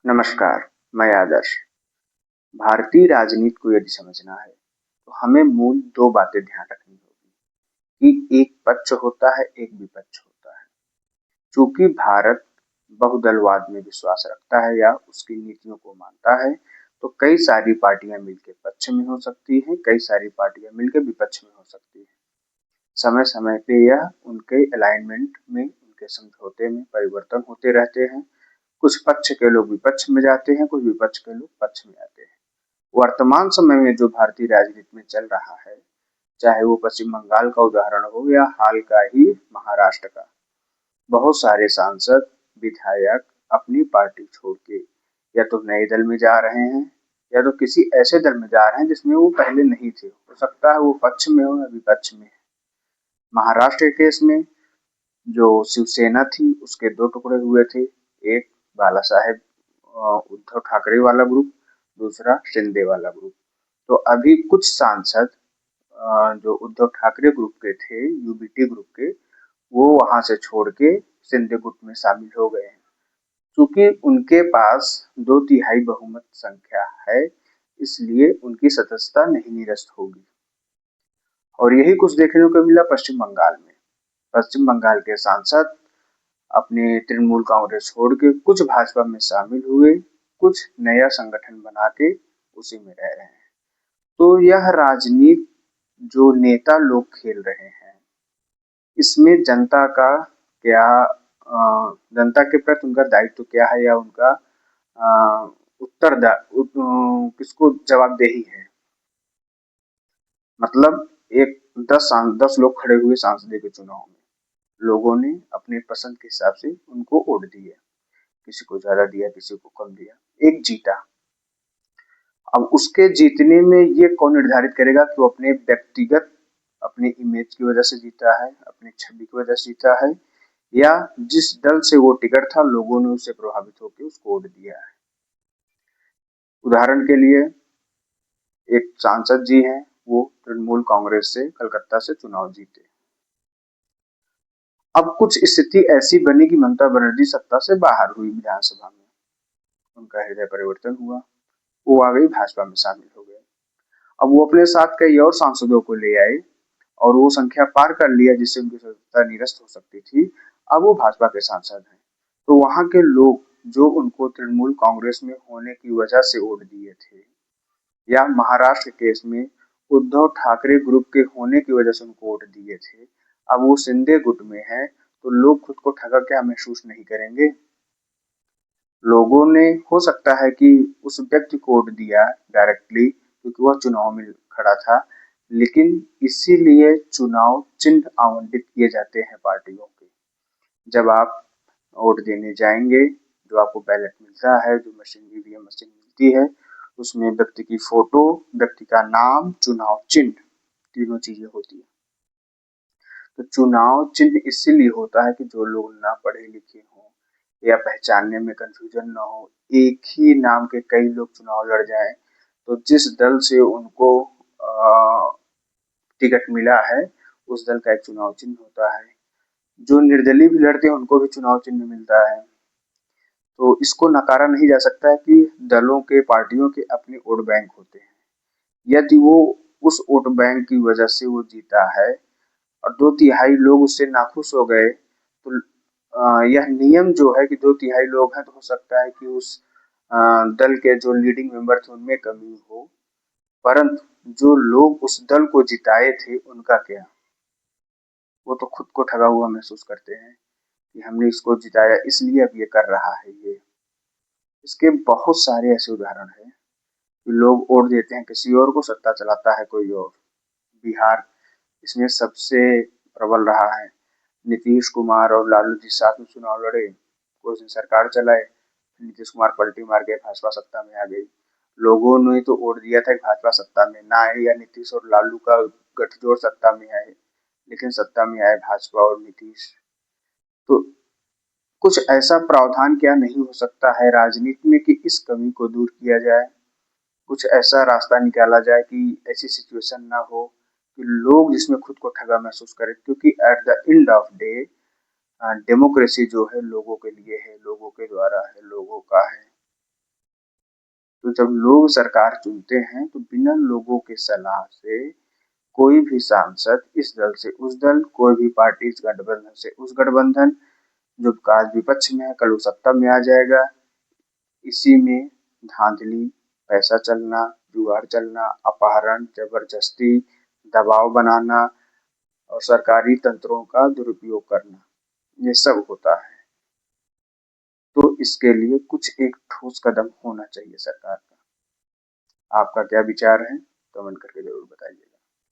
नमस्कार, मैं आदर्श। भारतीय राजनीति को यदि समझना है, तो हमें मूल 2 बातें ध्यान रखनी होगी कि एक पक्ष होता है, एक विपक्ष होता है। चूँकि भारत बहुदलवाद में विश्वास रखता है या उसकी नीतियों को मानता है, तो कई सारी पार्टियां मिलकर पक्ष में हो सकती हैं, कई सारी पार्टियां मिलकर विपक्ष में हो सकती हैं। समय-समय पे यह उनके अलाइनमेंट में, उनके समझौते में परिवर्तन होते रहते हैं। कुछ पक्ष के लोग विपक्ष में जाते हैं, कुछ विपक्ष के लोग पक्ष में आते हैं। वर्तमान समय में जो भारतीय राजनीति में चल रहा है, चाहे वो पश्चिम बंगाल का उदाहरण हो या हाल का ही महाराष्ट्र का, बहुत सारे सांसद, विधायक अपनी पार्टी छोड़ के या तो नए दल में जा रहे हैं या तो किसी ऐसे दल में जा रहे हैं जिसमें वो पहले नहीं थे। हो सकता है वो पक्ष में हो या विपक्ष में। महाराष्ट्र के केस में जो शिवसेना थी उसके 2 टुकड़े हुए थे। एक बाला साहेब उद्धव ठाकरे वाला ग्रुप, दूसरा शिंदे वाला ग्रुप। तो अभी कुछ सांसद जो उद्धव ठाकरे ग्रुप के थे, यूबीटी ग्रुप के, वो वहां से छोड़ के शिंदे गुट में शामिल हो गए हैं। क्योंकि उनके पास 2/3 बहुमत संख्या है, इसलिए उनकी सदस्यता नहीं निरस्त होगी। और यही कुछ देखने को मिला पश्चिम बंगाल में। पश्चिम बंगाल के सांसद अपने तृणमूल कांग्रेस छोड़ के कुछ भाजपा में शामिल हुए, कुछ नया संगठन बना के उसी में रह रहे हैं। तो यह राजनीति जो नेता लोग खेल रहे हैं, इसमें जनता का क्या जनता के प्रति उनका दायित्व क्या है या उनका किसको जवाबदेही है। मतलब एक 10 लोग खड़े हुए सांसद के चुनाव में, लोगों ने अपने पसंद के हिसाब से उनको वोट दिए, किसी को ज्यादा दिया, किसी को कम दिया, एक जीता। अब उसके जीतने में ये कौन निर्धारित करेगा कि वो अपने व्यक्तिगत, अपने इमेज की वजह से जीता है, अपनी छवि की वजह से जीता है, या जिस दल से वो टिकट था लोगों ने उससे प्रभावित होकर उसको वोट दिया है। उदाहरण के लिए एक सांसद जी हैं, वो तृणमूल कांग्रेस से कलकत्ता से चुनाव जीते। अब कुछ स्थिति ऐसी बनी कि ममता बनर्जी सत्ता से बाहर हुई विधानसभा में, उनका हृदय परिवर्तन हुआ, वो आ गई भाजपा में शामिल हो गए। अब वो अपने साथ कई और सांसदों को ले आए और वो संख्या पार कर लिया जिससे उनकी सदस्यता निरस्त हो सकती थी। अब वो भाजपा के सांसद हैं। तो वहां के लोग जो उनको तृणमूल कांग्रेस में होने की वजह से वोट दिए थे, या महाराष्ट्र के केस में उद्धव ठाकरे ग्रुप के होने की वजह से उनको वोट दिए थे, अब वो शिंदे गुट में है, तो लोग खुद को ठगा क्या महसूस नहीं करेंगे। लोगों ने हो सकता है कि उस व्यक्ति को वोट दिया डायरेक्टली क्योंकि वह चुनाव में खड़ा था, लेकिन इसीलिए चुनाव चिन्ह आवंटित किए जाते हैं पार्टियों के। जब आप वोट देने जाएंगे, जो आपको बैलेट मिलता है, जो मशीन ईवीएम मशीन मिलती है, उसमें व्यक्ति की फोटो, व्यक्ति का नाम, चुनाव चिन्ह, तीनों चीजें होती है। तो चुनाव चिन्ह इसीलिए होता है कि जो लोग ना पढ़े लिखे हों या पहचानने में कंफ्यूजन ना हो, एक ही नाम के कई लोग चुनाव लड़ जाएं, तो जिस दल से उनको टिकट मिला है उस दल का एक चुनाव चिन्ह होता है। जो निर्दलीय भी लड़ते हैं उनको भी चुनाव चिन्ह मिलता है। तो इसको नकारा नहीं जा सकता है कि दलों के, पार्टियों के अपने वोट बैंक होते हैं। यदि वो उस वोट बैंक की वजह से वो जीता है और 2/3 लोग उससे नाखुश हो गए, तो यह नियम जो है कि 2/3 लोग हैं, तो हो सकता है कि उस दल के जो लीडिंग मेंबर थे उनमें कमी हो, परंतु जो लोग उस दल को जिताए थे उनका क्या, वो तो खुद को ठगा हुआ महसूस करते हैं कि हमने इसको जिताया इसलिए अब ये कर रहा है ये। इसके बहुत सारे ऐसे उदाहरण हैं कि लोग वोट देते हैं किसी और को, सत्ता चलाता है कोई और। बिहार इसमें सबसे प्रबल रहा है। नीतीश कुमार और लालू जी साथ में चुनाव लड़े, कुछ दिन सरकार चलाए, नीतीश कुमार पलटी मार के भाजपा सत्ता में आ गई। लोगों ने तो वोट दिया था कि भाजपा सत्ता में ना आए या नीतीश और लालू का गठजोड़ सत्ता में आए, लेकिन सत्ता में आए भाजपा और नीतीश। तो कुछ ऐसा प्रावधान क्या नहीं हो सकता है राजनीति में कि इस कमी को दूर किया जाए, कुछ ऐसा रास्ता निकाला जाए कि ऐसी सिचुएशन ना हो कि लोग जिसमें खुद को ठगा महसूस करें। क्योंकि at the end of day democracy जो है लोगों के लिए है, लोगों के द्वारा है, लोगों का है। तो जब लोग सरकार चुनते हैं तो बिना लोगों के सलाह से कोई भी सांसद इस दल से उस दल, कोई भी पार्टी इस गठबंधन से उस गठबंधन, जो आज विपक्ष में है कल वो सत्ता में आ जाएगा। इसी में धांधली, पैसा चलना, जुगाड़ चलना, अपहरण, जबरदस्ती, दबाव बनाना और सरकारी तंत्रों का दुरुपयोग करना, ये सब होता है। तो इसके लिए कुछ एक ठोस कदम होना चाहिए सरकार का। आपका क्या विचार है? कमेंट करके जरूर बताइए।